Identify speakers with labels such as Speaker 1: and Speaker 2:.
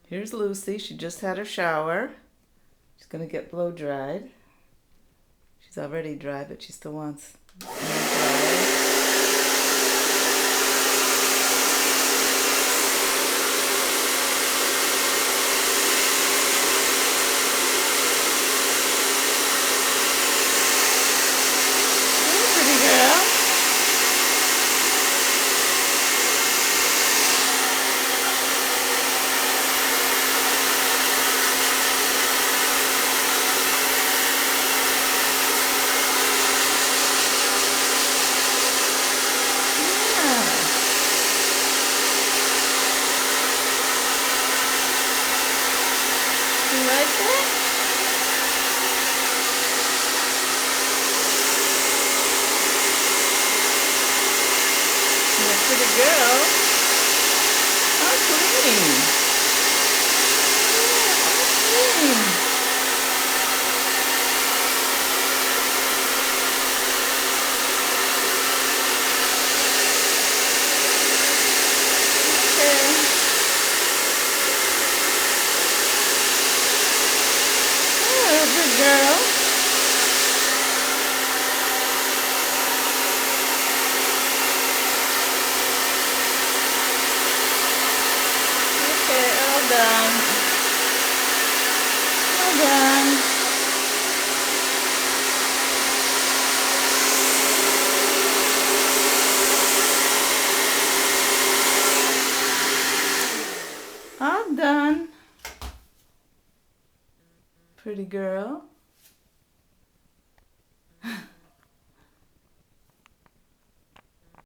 Speaker 1: Here's Lucy. She just had her shower. She's going to get blow dried. She's already dry, but she still wants more dry. Pretty girl. You like that? You're a pretty girl. How clean. Yeah, how clean. Okay. Oh, good girl. Okay, all done. All done. All done. Pretty girl.